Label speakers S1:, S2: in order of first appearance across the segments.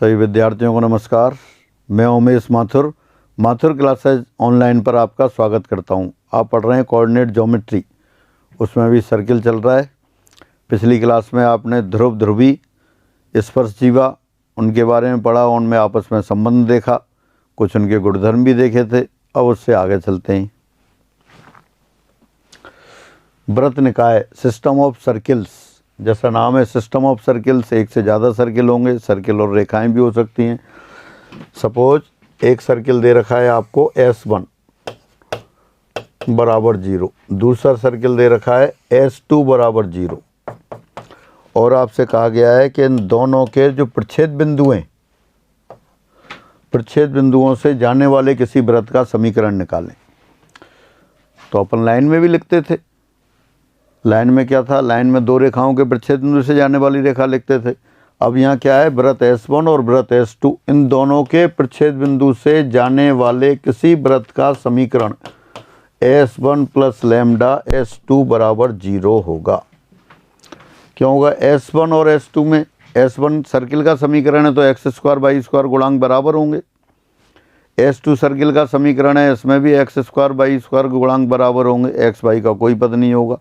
S1: सभी विद्यार्थियों को नमस्कार। मैं उमेश माथुर क्लासेज ऑनलाइन पर आपका स्वागत करता हूं। आप पढ़ रहे हैं कोऑर्डिनेट ज्योमेट्री, उसमें भी सर्किल चल रहा है। पिछली क्लास में आपने ध्रुव ध्रुवी स्पर्शजीवा उनके बारे में पढ़ा, उनमें आपस में संबंध देखा, कुछ उनके गुणधर्म भी देखे थे। अब उससे आगे चलते हैं। वृत्त निकाय, सिस्टम ऑफ सर्किल्स, जैसा नाम है सिस्टम ऑफ सर्किल्स, एक से ज़्यादा सर्किल होंगे, सर्किल और रेखाएं भी हो सकती हैं। सपोज एक सर्किल दे रखा है आपको S1 बराबर 0, दूसरा सर्किल दे रखा है S2 बराबर 0, और आपसे कहा गया है कि इन दोनों के जो प्रच्छेद बिंदु हैं, प्रच्छेद बिंदुओं से जाने वाले किसी वृत्त का समीकरण निकालें। तो अपन लाइन में भी लिखते थे। लाइन में क्या था, लाइन में दो रेखाओं के प्रच्छेद बिंदु से जाने वाली रेखा लिखते थे। अब यहाँ क्या है, वृत्त S1 और वृत्त S2, इन दोनों के प्रच्छेद बिंदु से जाने वाले किसी वृत्त का समीकरण S1 प्लस लैम्डा S2 बराबर 0 होगा। क्यों होगा? S1 और S2 में, S1 सर्किल का समीकरण है तो x² बाई स्क्वायर गुणांक बराबर होंगे। S2 सर्किल का समीकरण है, इसमें भी x² बाई स्क्वायर गुणांक बराबर होंगे। x y का कोई पद नहीं होगा,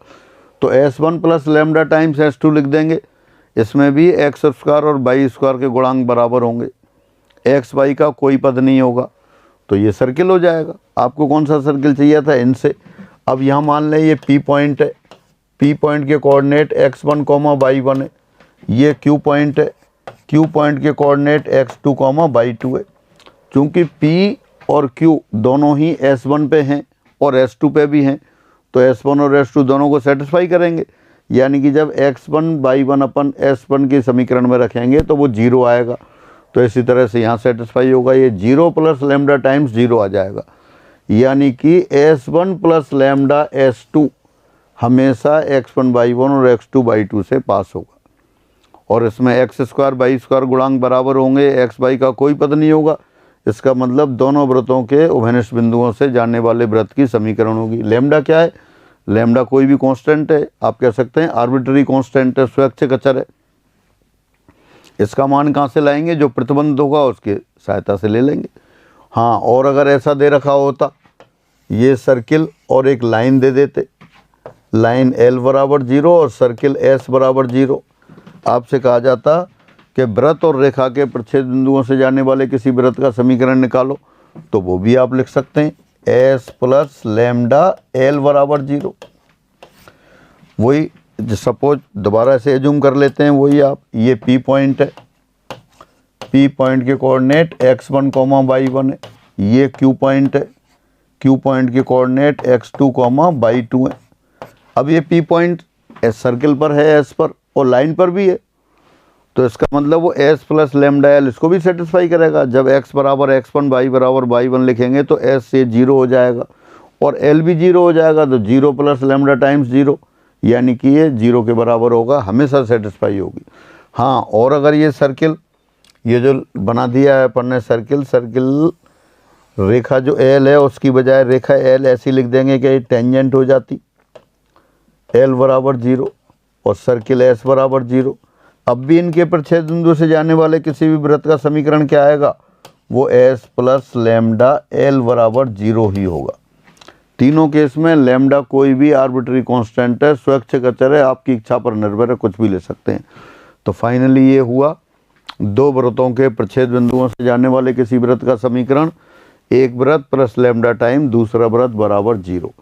S1: तो S1 plus lambda times S2 लिख देंगे। इसमें भी x² और बाई स्क्वायर के गुणांक बराबर होंगे। x y का कोई पद नहीं होगा, तो ये सर्किल हो जाएगा। आपको कौन सा सर्किल चाहिए था? इनसे। अब यहाँ मान लें ये P पॉइंट है, P पॉइंट के कोऑर्डिनेट x1, y1 है। ये Q पॉइंट है, Q पॉइंट के कोऑर्डिनेट x2, y2 है। चूँकि P और Q दोनों ही S1 पे हैं और S2 पे भी हैं, तो S1 और S2 दोनों को सेटिस्फाई करेंगे। यानी कि जब x1 y1 अपन S1 के समीकरण में रखेंगे तो वो 0 आएगा। तो इसी तरह से यहाँ सेटिस्फाई होगा, ये 0 प्लस लैम्डा टाइम्स 0 आ जाएगा। यानी कि S1 प्लस लैम्डा S2 हमेशा x1 y1 और x2 y2 से पास होगा। और इसमें x² बाई स्क्वायर गुणांक बराबर होंगे, x y का कोई पद नहीं होगा। इसका मतलब दोनों वृत्तों के उभयनिष्ठ बिंदुओं से जाने वाले वृत्त की समीकरण होगी। लैम्डा क्या है? लैम्डा कोई भी कांस्टेंट है, आप कह सकते हैं आर्बिट्ररी कांस्टेंट है, स्वैच्छिक अचर है। इसका मान कहाँ से लाएंगे? जो प्रतिबंध होगा उसकी सहायता से ले लेंगे। हाँ, और अगर ऐसा दे रखा होता, ये सर्किल और एक लाइन दे देते, लाइन L बराबर 0 और सर्किल S बराबर 0, आपसे कहा जाता कि वृत्त और रेखा के प्रच्छेद बिंदुओं से जाने वाले किसी वृत्त का समीकरण निकालो, तो वो भी आप लिख सकते हैं S प्लस लैम्डा L बराबर 0। वही सपोज दोबारा से एज्यूम कर लेते हैं, वही आप, ये P पॉइंट है, P पॉइंट के कोऑर्डिनेट x1, y1 है। ये Q पॉइंट है, Q पॉइंट के कोऑर्डिनेट x2, y2 है। अब ये P पॉइंट S सर्किल पर है, S पर, और लाइन पर भी है, तो इसका मतलब वो S प्लस लैम्डा L इसको भी सेटिस्फाई करेगा। जब x बराबर x1, y बराबर y1 लिखेंगे तो S से 0 हो जाएगा और L भी 0 हो जाएगा, तो 0 प्लस लैम्डा टाइम्स 0, यानी कि ये 0 के बराबर होगा, हमेशा सेटिस्फाई होगी। हाँ, और अगर ये सर्किल, ये जो बना दिया है अपन ने सर्किल रेखा जो L है उसकी बजाय रेखा L ऐसी लिख देंगे कि टेंजेंट हो जाती, L बराबर 0 और सर्किल S बराबर 0। अब भी इनके प्रच्छेद बिंदु से जाने वाले किसी भी वृत्त का समीकरण क्या आएगा? वो S प्लस लैम्डा L बराबर 0 ही होगा। तीनों केस में लैम्डा कोई भी आर्बिट्ररी कांस्टेंट है, स्वैच्छिक अचर है, आपकी इच्छा पर निर्भर है, कुछ भी ले सकते हैं। तो फाइनली ये हुआ दो वृत्तों के प्रच्छेद बिंदुओं से जाने वाले किसी वृत्त का समीकरण, एक वृत्त प्लस लैम्डा टाइम दूसरा वृत्त बराबर 0।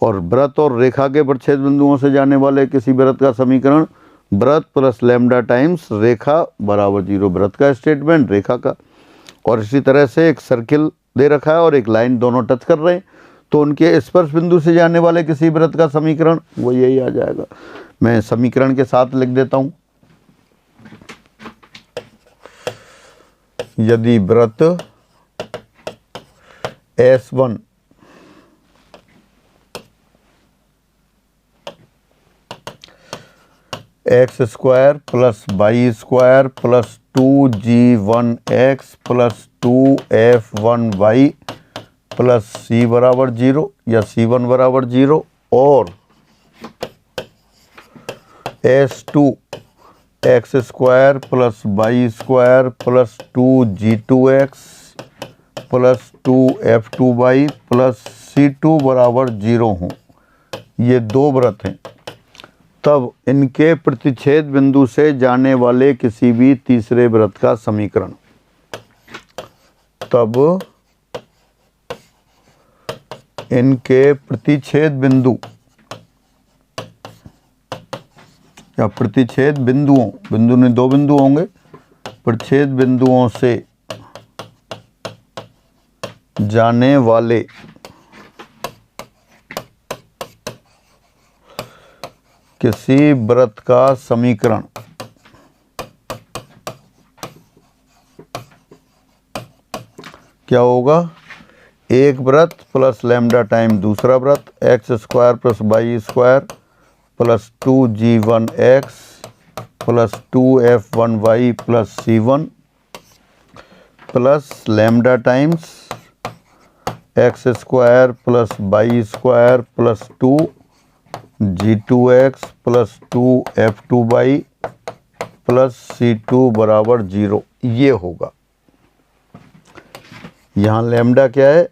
S1: और वृत्त और रेखा के प्रच्छेद बिंदुओं से जाने वाले किसी वृत्त का समीकरण वृत्त प्लस लैम्डा टाइम्स रेखा बराबर 0। वृत्त का स्टेटमेंट, रेखा का। और इसी तरह से एक सर्किल दे रखा है और एक लाइन, दोनों टच कर रहे हैं, तो उनके स्पर्श बिंदु से जाने वाले किसी वृत्त का समीकरण वो यही आ जाएगा। मैं समीकरण के साथ लिख देता हूँ। यदि वृत्त S1 x² plus y square plus 2g1x plus 2f1y plus c बराबर 0 या c1 बराबर 0, और S2 x square plus y square plus 2g2x plus 2f2y plus c2 बराबर 0 हों, ये दो वृत्त हैं, तब इनके प्रतिच्छेद बिंदु से जाने वाले किसी भी तीसरे वृत्त का समीकरण, तब इनके प्रतिच्छेद बिंदु या प्रतिच्छेद बिंदुओं, बिंदु में दो बिंदु होंगे, प्रतिच्छेद बिंदुओं से जाने वाले किसी वृत्त का समीकरण क्या होगा? एक वृत्त प्लस लैम्डा टाइम दूसरा वृत्त x square plus y square plus 2g1x plus 2f1y plus c1 plus lambda times x square plus y square plus 2g2x plus 2f2y plus c2 बराबर 0, ये होगा। यहाँ लैम्डा क्या है?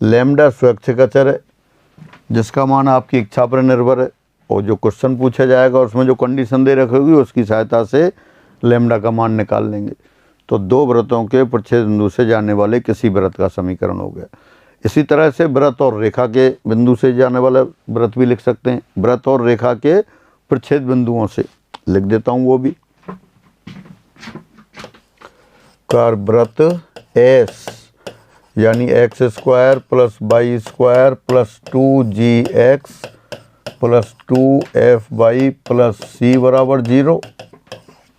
S1: लैम्डा स्वैच्छिक अचर है जिसका मान आपकी इच्छा पर निर्भर है, और जो क्वेश्चन पूछा जाएगा उसमें जो कंडीशन दे रखी होगी उसकी सहायता से लैम्डा का मान निकाल लेंगे। तो दो वृत्तों के प्रतिच्छेद बिंदु से जाने वाले किसी वृत्त का समीकरण हो गया। इसी तरह से वृत्त और रेखा के बिंदु से जाने वाला वृत्त भी लिख सकते हैं। वृत्त और रेखा के प्रतिच्छेद बिंदुओं से लिख देता हूँ वो भी। कार वृत्त एस यानी x square plus y square plus 2gx plus 2f(y) plus c बराबर 0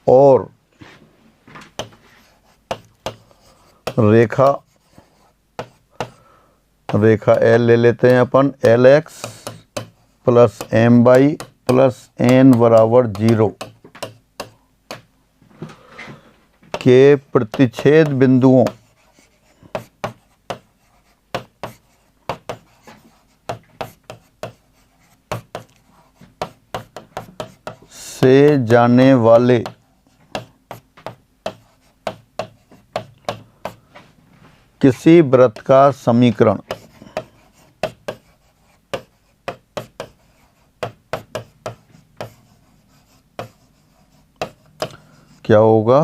S1: और रेखा L ले लेते हैं अपन, Lx plus my plus n बराबर 0 के प्रतिच्छेद बिंदुओं से जाने वाले किसी वृत्त का समीकरण क्या होगा?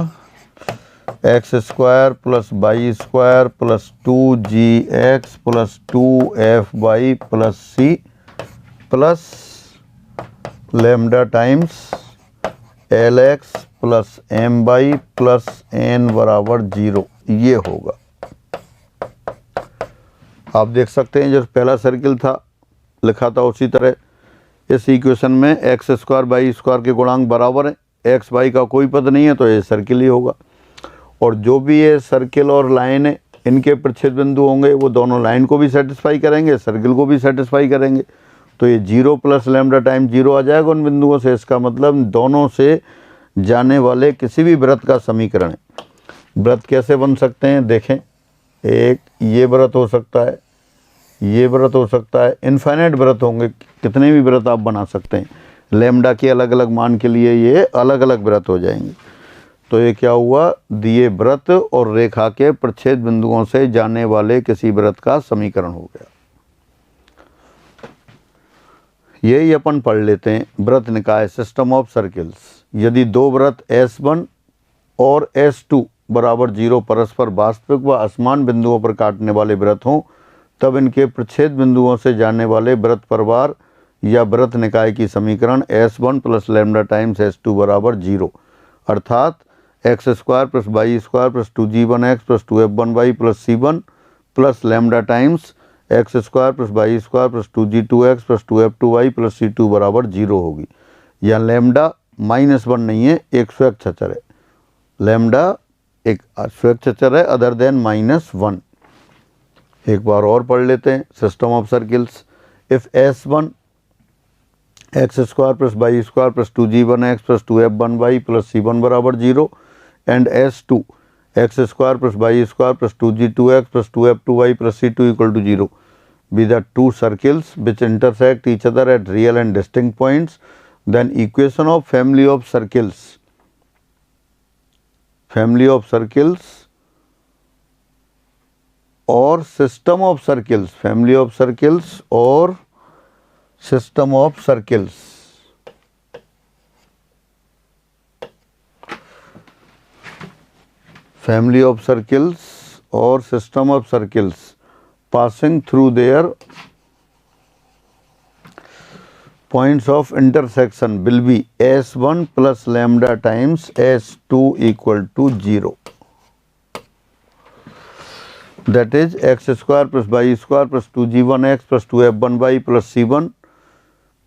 S1: X square plus y square plus 2gx plus 2f(y) plus c plus lambda times Lx plus my plus n बराबर 0, ये होगा। आप देख सकते हैं जो पहला सर्किल था लिखा था उसी तरह इस इक्वेशन में एक्स स्क्वायर वाई स्क्वायर के गुणांक बराबर हैं, एक्स वाई का कोई पद नहीं है तो ये सर्किल ही होगा। और जो भी ये सर्किल और लाइन है इनके प्रतिच्छेद बिंदु होंगे वो दोनों लाइन को भी सेटिस्फाई करेंगे, सर्किल को भी सेटिस्फाई करेंगे। तो ये 0 प्लस लैम्डा टाइम 0 आ जाएगा उन बिंदुओं से। इसका मतलब दोनों से जाने वाले किसी भी वृत्त का समीकरण है। वृत्त कैसे बन सकते हैं देखें, एक ये वृत्त हो सकता है, ये वृत्त हो सकता है, इनफाइनाइट वृत्त होंगे, कितने भी वृत्त आप बना सकते हैं। लैम्डा के अलग अलग मान के लिए ये अलग अलग वृत्त हो जाएंगे। तो ये क्या हुआ? दिए वृत्त और रेखा के प्रतिच्छेद बिंदुओं से जाने वाले किसी वृत्त का समीकरण हो गया। यही अपन पढ़ लेते हैं वृत्त निकाय, सिस्टम ऑफ सर्किल्स। यदि दो वृत्त S1 और S2 बराबर 0 परस्पर वास्तविक व असमान बिंदुओं पर काटने वाले वृत्त हों तब इनके प्रतिच्छेद बिंदुओं से जाने वाले वृत्त परिवार या वृत्त निकाय की समीकरण S1 plus lambda times S2 बराबर 0, अर्थात x square plus y square plus 2g1x plus 2f1y plus c1 plus lambda times x square plus y square plus 2g2x plus 2f2y plus c2 बराबर 0 होगी। यह लैम्डा -1 नहीं है, एक स्वैच्छ अचर है। लैम्डा एक स्वैच्छ अचर है अदर देन -1। एक बार और पढ़ लेते हैं system of circles. If S1 x square plus y square plus 2g1x plus 2f1y plus c1 बराबर 0 and S2 x square plus y square plus 2g2x plus 2f2y plus c2 equal to 0 be the two circles which intersect each other at real and distinct points, then equation of family of circles family of circles और system of circles, family of circles और system of circles, family of circles और system of circles passing through their points of intersection will be S1 plus lambda times S2 equal to 0. That is x square plus y square plus 2g1x plus 2f1y plus c1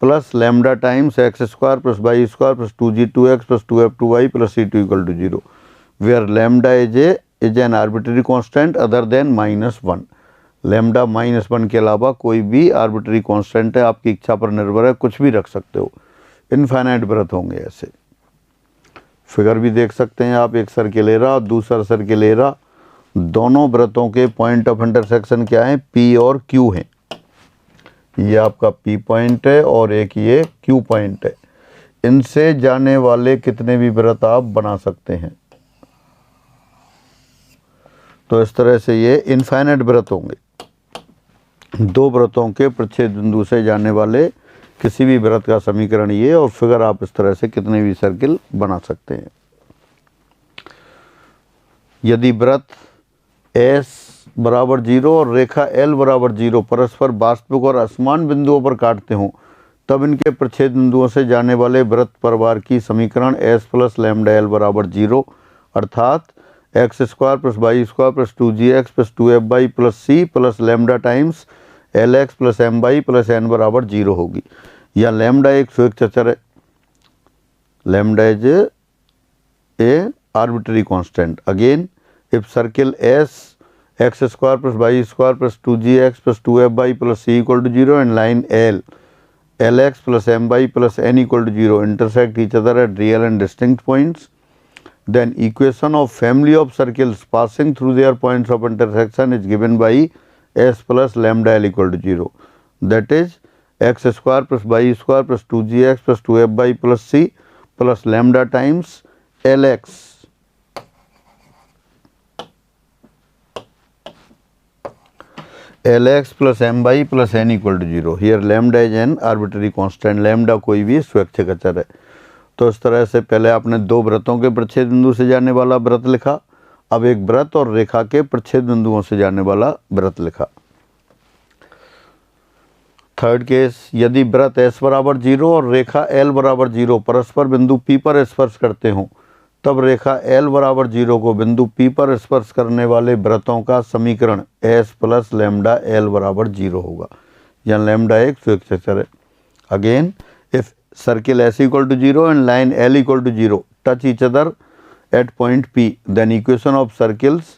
S1: plus lambda times x square plus y square plus 2g2x plus 2f2y plus c2 equal to 0, where lambda is an arbitrary constant other than -1. Lambda -1 के अलावा कोई भी arbitrary constant है, आपकी इच्छा पर निर्भर है, कुछ भी रख सकते हो। इनफाइनाइट वृत्त होंगे ऐसे। फिगर भी देख सकते हैं आप, एक सर्किल ले रहा और दूसरा सर्किल ले रहा, दोनों वृत्तों के पॉइंट ऑफ इंटरसेक्शन क्या है, P और Q हैं। ये आपका P पॉइंट है और एक ये Q पॉइंट है। इनसे जाने वाले कितने भी वृत्त आप बना सकते हैं। तो इस तरह से ये इनफाइनाइट वृत्त होंगे। दो वृत्तों के प्रच्छेद बिंदु से जाने वाले किसी भी वृत्त का समीकरण ये, और फिगर आप इस तरह से कितने भी सर्किल बना सकते हैं। यदि वृत्त S बराबर 0 और रेखा L बराबर 0 परस्पर वास्तविक और असमान बिंदुओं पर काटते हों, तब इनके प्रच्छेद बिंदुओं से जाने वाले वृत्त परिवार की समीकरण S प्लस लैम्डा L बराबर 0 अर्थात x square plus y square plus 2gx plus 2fy plus c plus lambda times Lx plus my plus n बराबर 0 होगी। या लैम्डा एक स्वेच्छा चर है, lambda is a arbitrary constant. Again if circle S x square plus y square plus 2gx plus 2fy plus c equal to 0 and line L Lx plus my plus n equal to 0 intersect each other at real and distinct points, then equation of family of circles passing through their points of intersection is given by S plus lambda L equal to 0. That is x square plus y square plus 2gx plus 2fy plus c plus lambda times Lx Lx plus my plus n equal to 0. Here lambda is an arbitrary constant, lambda कोई भी स्वैच्छिक अचर है। तो इस तरह से पहले आपने दो वृत्तों के प्रच्छेद बिंदु से जाने वाला वृत्त लिखा, अब एक वृत्त और रेखा के प्रच्छेद बिंदुओं से जाने वाला वृत्त लिखा। थर्ड केस, यदि वृत्त S बराबर 0 और रेखा L बराबर 0 परस्पर बिंदु P पर स्पर्श करते हों, तब रेखा L बराबर 0 को बिंदु P पर स्पर्श करने वाले वृत्तों का समीकरण S प्लस लैम्डा L बराबर 0 होगा। यहाँ लैम्डा एक स्वैच्छिक अचर है। Again if circle S equal to 0 and line L equal to 0 touch each other at point P, then equation of circles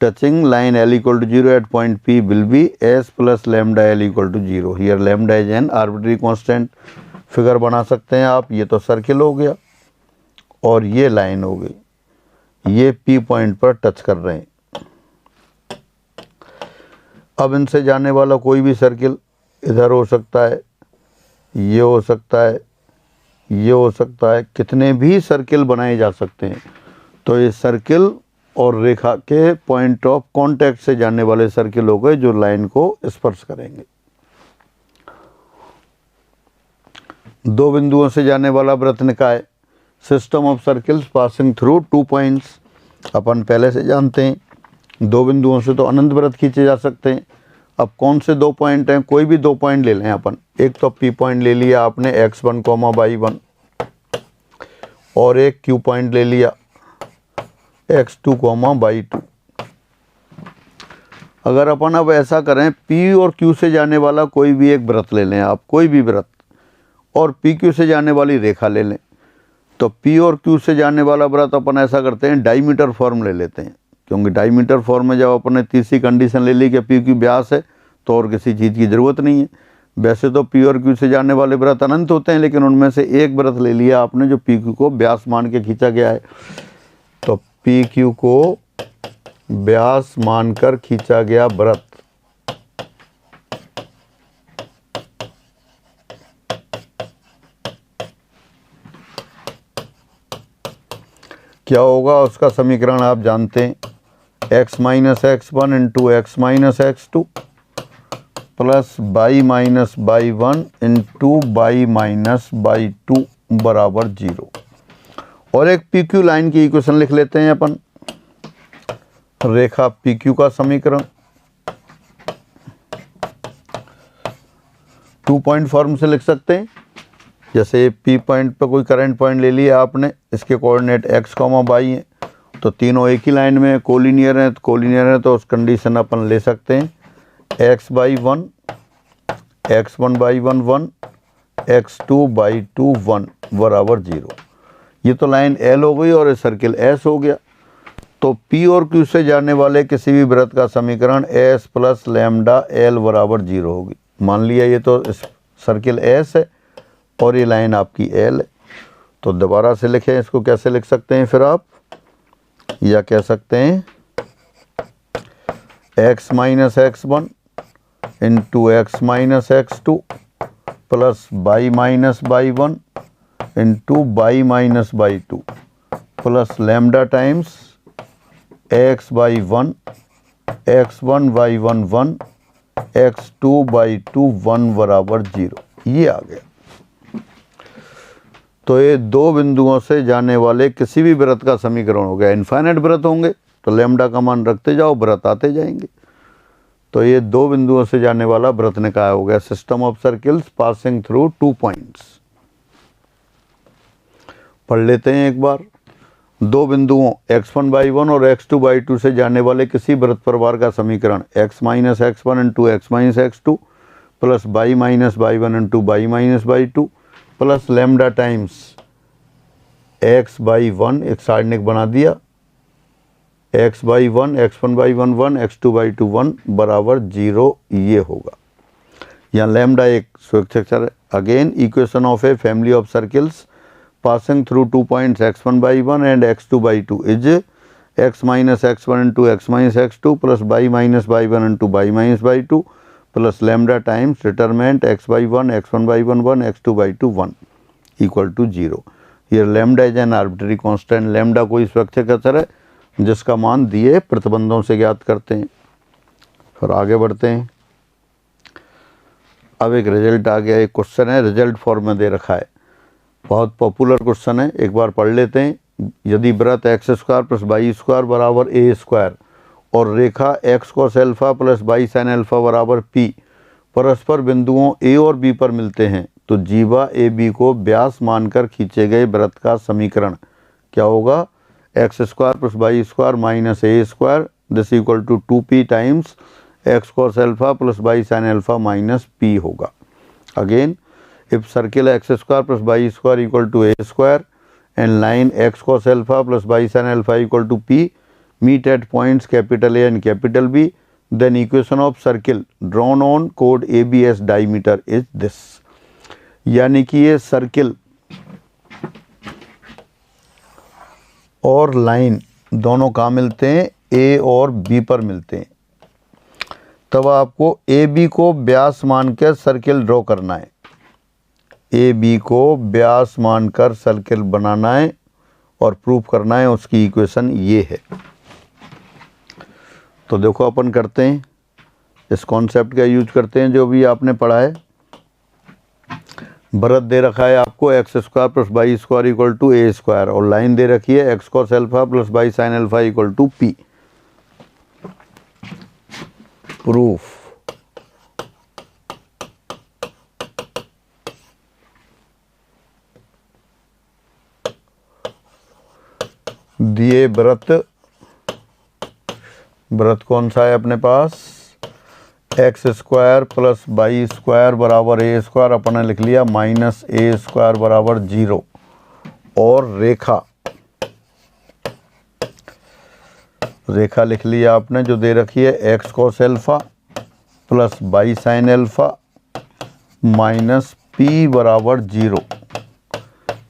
S1: touching line L equal to 0 at point P will be S plus lambda L equal to 0. Here lambda is an arbitrary constant. Figure बना सकते हैं आप, ये तो circle हो गया और ये लाइन हो गई, ये P पॉइंट पर टच कर रहे हैं। अब इनसे जाने वाला कोई भी सर्किल इधर हो सकता है, ये हो सकता है, ये हो सकता है, कितने भी सर्किल बनाए जा सकते हैं। तो ये सर्किल और रेखा के पॉइंट ऑफ कांटेक्ट से जाने वाले सर्किल हो गए जो लाइन को स्पर्श करेंगे। दो बिंदुओं से जाने वाला वृत्त निकाय, system of circles passing through 2 points, अपन पहले से जानते हैं, दो बिंदुओं से तो अनंत वृत्त खींचे जा सकते हैं। अब कौन से दो पॉइंट हैं, कोई भी दो पॉइंट ले लें अपन। एक तो P पॉइंट ले लिया आपने x1, y1 और एक Q पॉइंट ले लिया x2, y2। अगर अपन अब ऐसा करें, P और Q से जाने वाला कोई भी एक वृत्त ले लें आप, कोई भी वृत्त, और PQ से जाने वाली रेखा ले लें। तो P और Q से जाने वाला वृत्त अपन ऐसा करते हैं, डायमीटर फॉर्म ले लेते हैं, क्योंकि डायमीटर फॉर्म में जब अपन ने तीसरी कंडीशन ले ली कि PQ व्यास है तो और किसी चीज़ की ज़रूरत नहीं है। वैसे तो P और Q से जाने वाले वृत्त अनंत होते हैं, लेकिन उनमें से एक वृत्त ले लिया आपने जो PQ को व्यास मान के खींचा गया है। तो PQ को व्यास मानकर खींचा गया वृत्त क्या होगा उसका समीकरण आप जानते हैं, x minus x one into x minus x two plus by minus by one into by minus by two बराबर 0। और एक पी क्यू लाइन की इक्वेशन लिख लेते हैं अपन, रेखा पी क्यू का समीकरण 2 पॉइंट फॉर्म से लिख सकते हैं। जैसे पी पॉइंट पर कोई करंट पॉइंट ले लिया आपने, इसके कोऑर्डिनेट x, y हैं, तो तीनों एक ही लाइन में कोलिनियर हैं, तो उस कंडीशन अपन ले सकते हैं x by one, x one by one 1, x two by two 1 बराबर 0। ये तो लाइन L हो गई और सर्किल S हो गया। तो P और Q से जाने वाले किसी भी वृत्त का समीकरण S प्लस लैम्डा L बराबर 0 होगी। मान लिया ये तो सर्किल S है और ये लाइन आपकी L है। तो दोबारा से लिखें, इसको कैसे लिख सकते हैं फिर आप, या कह सकते हैं x minus x one into x minus x two plus by minus by one into by minus by two plus lambda times x by one, x one by one 1, x two by two 1 बराबर 0। ये आ गया। तो ये दो बिंदुओं से जाने वाले किसी भी वृत्त का समीकरण हो गया। इनफाइनाइट वृत्त होंगे तो लैम्डा का मान रखते जाओ, वृत्त आते जाएंगे। तो ये दो बिंदुओं से जाने वाला वृत्त निकाय हो गया, system of circles passing through 2 points. पढ़ लेते हैं एक बार। दो बिंदुओं x1 बाई 1 और x2 बाई 2 से जाने वाले किसी वृत्त परिवार का समीकरण x minus x one into x minus x two plus by minus by one into by minus by two plus lambda times x by 1, एक सारणिक बना दिया, x by 1, x1 by 1 1, x2 by 2 1 बराबर 0। ये होगा। यहाँ लैम्डा एक स्वेच्छक चर है। Again equation of a family of circles passing through 2 points x1 by 1 and x2 by 2 is x minus x1 into x minus x2 plus y minus y1 into y minus y2 plus lambda times determinant x by 1, x1 by 1 1, x2 by 2 1 equal to 0। Here lambda is an arbitrary constant। lambda कोई स्वेच्छक अचर है जिसका मान दिए प्रतिबंधों से ज्ञात करते हैं। फिर आगे बढ़ते हैं। अब एक रिजल्ट आ गया, एक क्वेश्चन है, रिजल्ट फॉर्म में दे रखा है, बहुत पॉपुलर क्वेश्चन है, एक बार पढ़ लेते हैं। यदि वृत्त x square plus y square बराबर ए स्क्वायर और रेखा x cos alpha plus y sine alpha बराबर पी परस्पर बिंदुओं ए और बी पर मिलते हैं, तो जीवा ए बी को व्यास मानकर खींचे गए वृत्त का समीकरण क्या होगा? X square plus y square minus a square this equal to 2p times x cos alpha plus y sine alpha minus p होगा। Again if circle x square plus y square equal to a square and line x cos alpha plus y sin alpha equal to p meet at points capital A and capital B, then equation of circle drawn on chord ABS diameter is this। यानी कि ये circle और line दोनों कहाँ मिलते हैं? A और B पर मिलते हैं। तब आपको AB को व्यास मानकर सर्किल ड्रॉ करना है, ए बी को व्यास मानकर सर्किल बनाना है और प्रूफ करना है। उसकी इक्वेशन ये है। तो देखो अपन करते हैं, इस कॉन्सेप्ट का यूज करते हैं जो भी आपने पढ़ा है। वृत्त दे रखा है आपको x square plus y square equal to a square और लाइन दे रखी है x cos alpha plus y sine alpha equal to p. Proof दिए वृत्त कौन सा है अपने पास? X square plus y square बराबर ए स्क्वायर अपने लिख लिया माइनस ए स्क्वायर बराबर 0 और रेखा लिख लिया आपने जो दे रखी है x cos alpha plus y sine alpha minus p बराबर 0।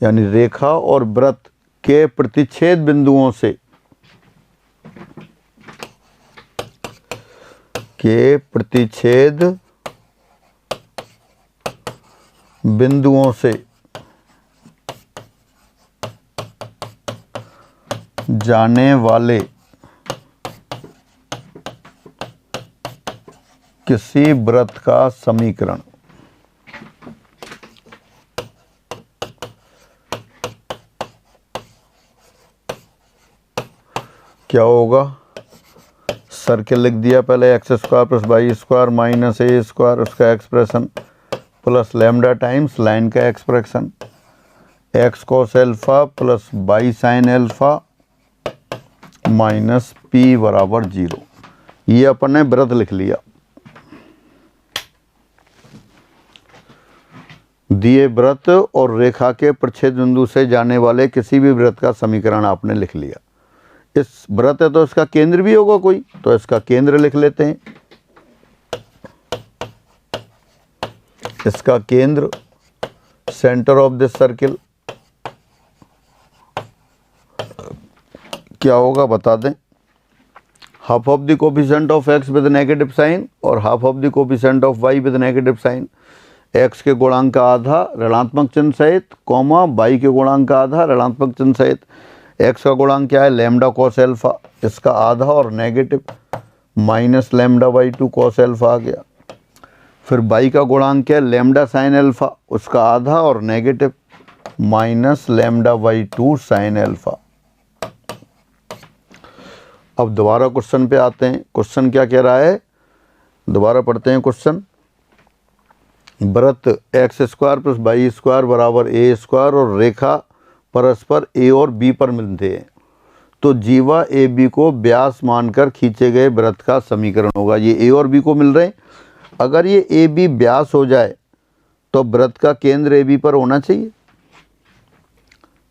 S1: यानी रेखा और वृत्त के प्रतिच्छेद बिंदुओं से जाने वाले किसी वृत्त का समीकरण क्या होगा? सर्किल लिख दिया पहले, x square plus y square minus a square उसका expression plus lambda times line का expression, x cos alpha plus y sine alpha minus p बराबर 0। ये अपन ने वृत्त लिख लिया। दिए वृत्त और रेखा के प्रच्छेद बिंदु से जाने वाले किसी भी वृत्त का समीकरण आपने लिख लिया। इस वृत्त है तो इसका केंद्र भी होगा कोई, तो इसका केंद्र लिख लेते हैं। इसका केंद्र सेंटर ऑफ दिस सर्किल क्या होगा बता दें। Half of the coefficient of x with negative sign और half of the coefficient of y with negative sign. X के गुणांक का आधा ऋणात्मक चिन्ह सहित कॉमा वाई के गुणांक का आधा ऋणात्मक चिन्ह सहित। एक्स का गुणांक क्या है? लैम्डा कॉस एल्फा, इसका आधा और negative minus lambda by 2 cos alpha आ गया। फिर वाई का गुणांक क्या है? लैम्डा साइन एल्फा, उसका आधा और negative minus lambda by 2 sine alpha. अब दोबारा क्वेश्चन पे आते हैं। क्वेश्चन क्या कह रहा है? दोबारा पढ़ते हैं क्वेश्चन। वृत्त x square plus y square बराबर ए स्क्वायर और रेखा परस्पर ए और बी पर मिलते हैं, तो जीवा ए बी को व्यास मानकर खींचे गए वृत्त का समीकरण होगा। ये ए और बी को मिल रहे हैं। अगर ये ए बी व्यास हो जाए तो वृत्त का केंद्र ए बी पर होना चाहिए।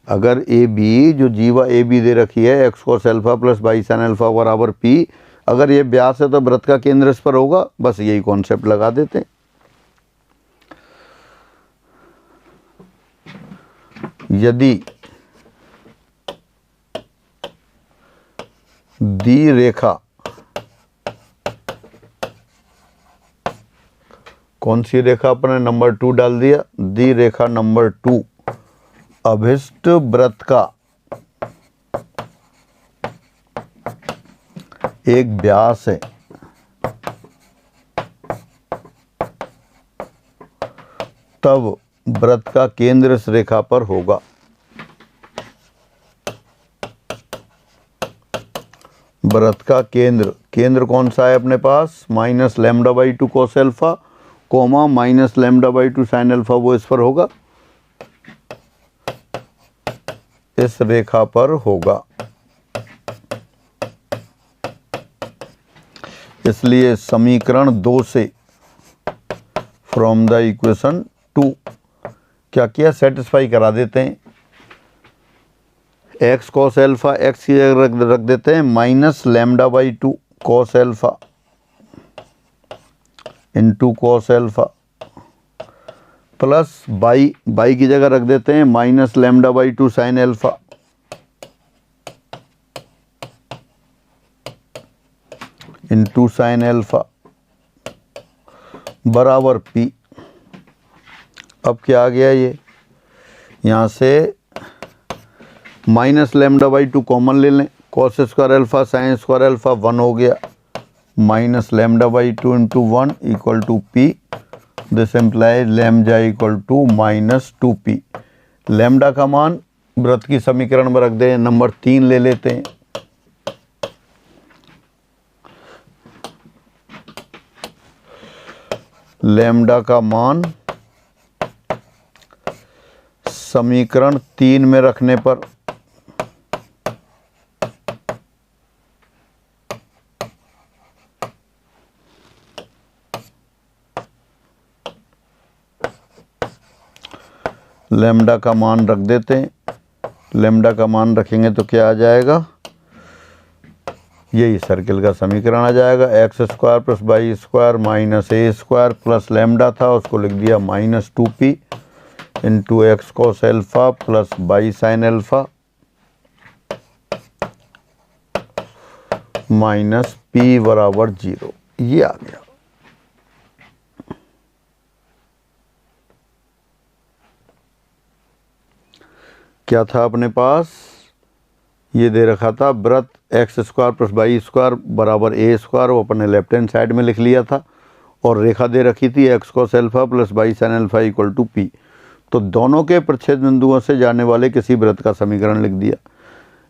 S1: अगर ए बी जो जीवा ए बी दे रखी है x cos alpha plus y sine alpha बराबर पी, अगर ये व्यास है तो वृत्त का केंद्र इस पर होगा। बस यही कॉन्सेप्ट लगा देते हैं। यदि दी रेखा, कौन सी रेखा अपने नंबर 2 डाल दिया, दी रेखा नंबर 2 अभिष्ट वृत्त का एक व्यास है, तब वृत्त का केंद्र इस रेखा पर होगा। वृत्त का केंद्र कौन सा है अपने पास? Minus lambda by 2 cos alpha comma minus lambda by 2 sine alpha, वो इस पर होगा, इस रेखा पर होगा। इसलिए समीकरण 2 से फ्रॉम द इक्वेशन 2 क्या किया? सेटिस्फाई करा देते हैं। एक्स कॉस एल्फा एक्स की जगह रख देते हैं minus lambda by 2 cos alpha into cos alpha plus by की जगह रख देते हैं minus lambda by 2 sine alpha into sine alpha बराबर पी। अब क्या आ गया? ये यहाँ से माइनस लैम्डा बाई 2 कॉमन ले लें, cos square alpha sine square alpha 1 हो गया, minus lambda by 2 into 1 equal to p. This implies lambda equal to minus 2p। Lambda का मान वृत्त की समीकरण में रख दें, नंबर 3 ले लेते हैं। लैम्डा का मान समीकरण 3 में रखने पर लैम्डा का मान रख देते हैं। लैम्डा का मान रखेंगे तो क्या आ जाएगा? यही सर्किल का समीकरण आ जाएगा। X square plus y square minus a square plus lambda था, उसको लिख दिया minus 2p into x cos alpha plus y sine alpha minus p बराबर 0। ये आ गया। क्या था अपने पास? ये दे रखा था वृत्त x square plus y square बराबर ए स्क्वायर, वो अपने लेफ्ट हैंड साइड में लिख लिया था, और रेखा दे रखी थी x cos alpha plus y sine alpha equal to p. तो दोनों के प्रच्छेद बिंदुओं से जाने वाले किसी वृत्त का समीकरण लिख दिया।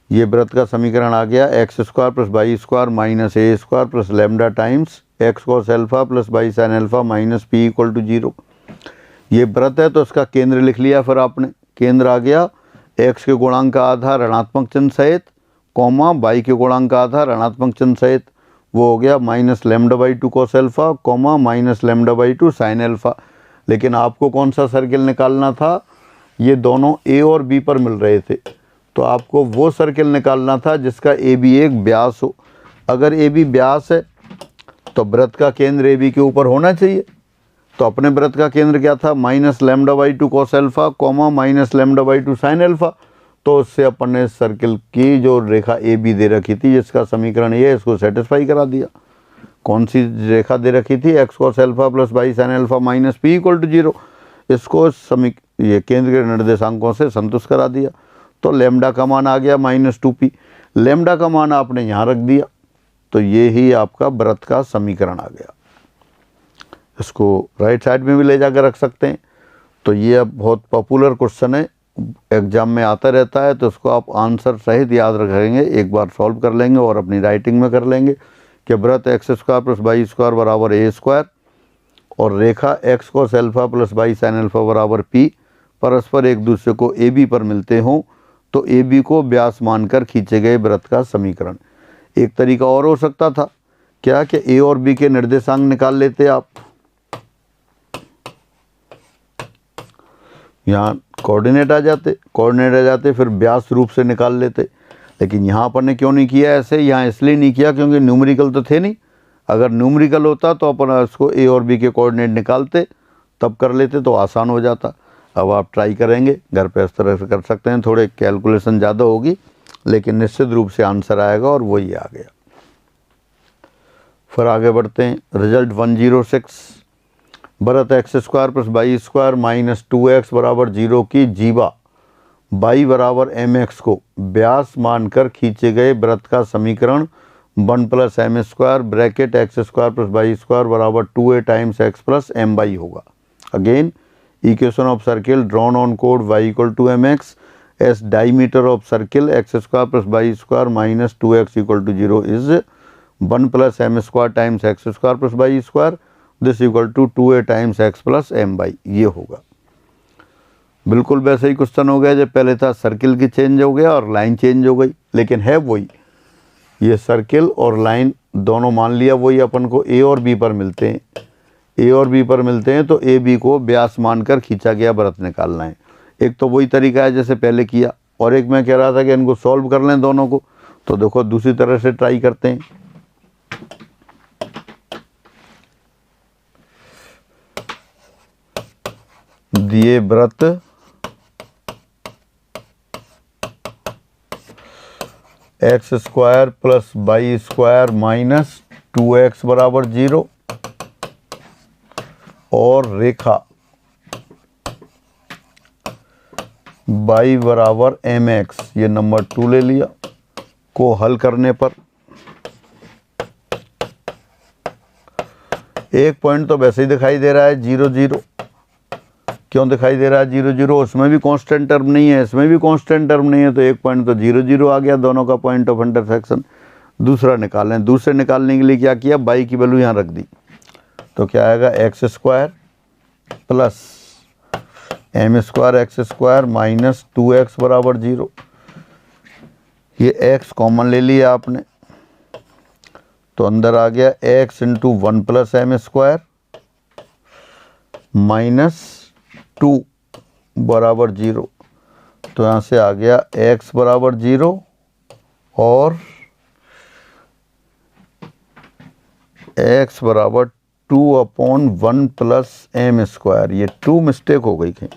S1: ये वृत्त का समीकरण आ गया x square plus y square minus a square plus lambda times x cos alpha plus y sine alpha minus p equal to 0। ये वृत्त है तो इसका केंद्र लिख लिया। फिर आपने केंद्र आ गया एक्स के गुणांक का आधा ऋणात्मक चिन्ह सहित, कॉमा वाई के गुणांक का आधा ऋणात्मक चिन्ह सहित, वो हो गया minus lambda by 2 cos alpha, comma minus lambda by 2 sine alpha. लेकिन आपको कौन सा सर्किल निकालना था? ये दोनों ए और बी पर मिल रहे थे, तो आपको वो सर्किल निकालना था जिसका ए बी एक व्यास हो। अगर ए बी व्यास है तो वृत्त का केंद्र ए बी के ऊपर होना चाहिए। तो अपने वृत्त का केंद्र क्या था? Minus lambda by 2 cos alpha, comma minus lambda by 2 sine alpha. तो उससे अपन ने सर्किल की जो रेखा ए बी दे रखी थी जिसका समीकरण ये है, इसको सेटिस्फाई करा दिया। कौन सी रेखा दे रखी थी? X cos alpha plus y sine alpha minus p equal to 0। इसको ये केंद्र के निर्देशांकों से संतुष्ट करा दिया। तो लैम्डा का मान आ गया -2p। लैम्डा का मान आपने यहाँ रख दिया, तो ये ही आपका वृत्त का समीकरण आ गया। इसको राइट साइड में भी ले जाकर रख सकते हैं। तो ये अब बहुत पॉपुलर क्वेश्चन है, एग्जाम में आता रहता है, तो इसको आप आंसर सहित याद रखेंगे, एक बार सॉल्व कर लेंगे और अपनी राइटिंग में कर लेंगे कि वृत्त x square plus y square बराबर ए स्क्वायर और रेखा x cos alpha plus y sine alpha बराबर पी परस्पर एक दूसरे को ए बी पर मिलते हों तो ए बी को व्यास मानकर खींचे गए वृत्त का समीकरण। एक तरीका और हो सकता था क्या कि ए और बी के निर्देशांक निकाल लेते आप। यहाँ कोऑर्डिनेट आ जाते फिर व्यास रूप से निकाल लेते। लेकिन यहाँ अपन ने क्यों नहीं किया ऐसे? यहाँ इसलिए नहीं किया क्योंकि न्यूमेरिकल तो थे नहीं। अगर न्यूमेरिकल होता तो अपन इसको ए और बी के कोऑर्डिनेट निकालते, तब कर लेते तो आसान हो जाता। अब आप ट्राई करेंगे घर पे, इस तरह से कर सकते हैं। थोड़े कैलकुलेशन ज़्यादा होगी लेकिन निश्चित रूप से आंसर आएगा, और वही आ गया। फिर आगे बढ़ते हैं। रिजल्ट 106। वृत्त x square plus y square minus 2x बराबर 0 की जीवा y बराबर mx को व्यास मानकर खींचे गए वृत्त का समीकरण 1 plus m square bracket x square plus y square बराबर 2a times x plus m y होगा। Again equation of circle drawn on कोड y equal to m x as diameter of circle x square plus y square minus 2x equal to 0 is 1 plus m square times x square plus y square this equal to 2a times x plus m y. ये होगा बिल्कुल वैसे ही question हो गया जब पहले था। Circle की चेंज हो गया और लाइन चेंज हो गई, लेकिन है वही। ये सर्किल और लाइन दोनों मान लिया वही अपन को ए और बी पर मिलते हैं। ए और बी पर मिलते हैं तो ए बी को व्यास मानकर खींचा गया वृत्त निकालना है। एक तो वही तरीका है जैसे पहले किया, और एक मैं कह रहा था कि इनको सॉल्व कर लें दोनों को। तो देखो दूसरी तरह से ट्राई करते हैं। दिए वृत्त x square plus y square minus 2x बराबर 0 और रेखा y बराबर mx, ये नंबर 2 ले लिया, को हल करने पर एक पॉइंट तो वैसे ही दिखाई दे रहा है 0 0। क्यों दिखाई दे रहा है 0 0? उसमें भी कांस्टेंट टर्म नहीं है, इसमें भी कांस्टेंट टर्म नहीं है, तो एक पॉइंट तो 0 0 आ गया, दोनों का पॉइंट ऑफ इंटरसेक्शन। दूसरा निकालें। दूसरे निकालने के लिए क्या किया? y की वैल्यू यहाँ रख दी, तो क्या आएगा x square plus m square x square minus 2x बराबर 0। ये x कॉमन ले लिया आपने, तो अंदर आ गया x into 1 plus m square minus 2 बराबर 0। तो यहाँ से आ गया x बराबर 0 और x बराबर 2/1 प्लस एम स्क्वायर। ये 2 मिस्टेक हो गई थी।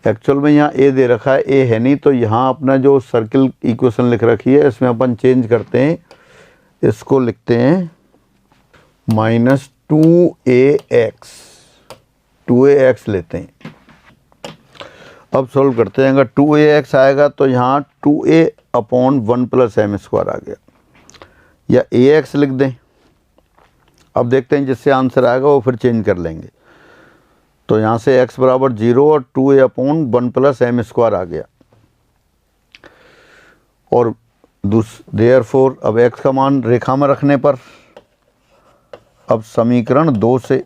S1: एक्चुअल में यहाँ a दे रखा है, a है नहीं, तो यहाँ अपना जो सर्किल इक्वेशन लिख रखी है इसमें अपन चेंज करते हैं। इसको लिखते हैं माइनस 2ax लेते हैं। अब सॉल्व करते हैं। अगर 2ax आएगा तो यहाँ 2a/1 + m² आ गया, या ax लिख दें। अब देखते हैं जिससे आंसर आएगा वो फिर चेंज कर लेंगे। तो यहाँ से x = 0 और 2a/1 + m² आ गया। और देयरफॉर अब x का मान रेखा में रखने पर अब समीकरण 2 से,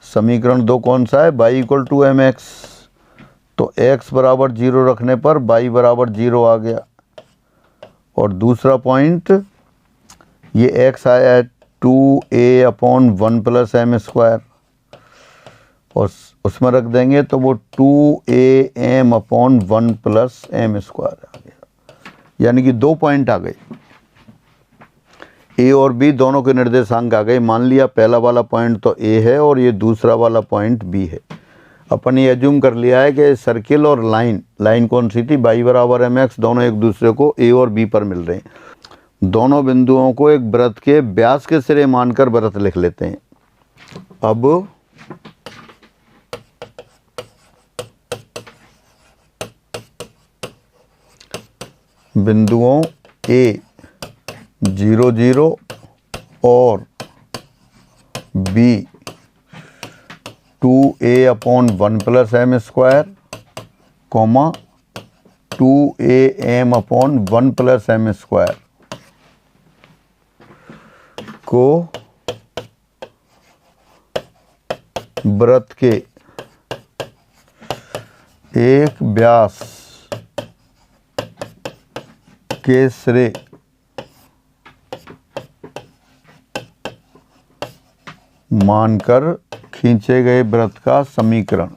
S1: समीकरण 2 कौन सा है, y = mx, तो x = 0 रखने पर y = 0 आ गया। और दूसरा पॉइंट ये x आया है 2a/1 + m², और उसमें रख देंगे तो वो 2am/1 + m² आ गया। यानी कि 2 पॉइंट आ गए, ए और बी दोनों के निर्देशांक आ गए। मान लिया पहला वाला पॉइंट तो ए है और ये दूसरा वाला पॉइंट बी है। अपन ये एज्यूम कर लिया है कि सर्किल और लाइन कौन सी थी, y = mx, दोनों एक दूसरे को ए और बी पर मिल रहे हैं। दोनों बिंदुओं को एक वृत्त के व्यास के सिरे मानकर वृत्त लिख लेते हैं। अब बिंदुओं ए 0 0 और B 2a/1 + m², 2am/1 + m² को वृत्त के एक व्यास के सिरे मानकर खींचे गए वृत्त का समीकरण।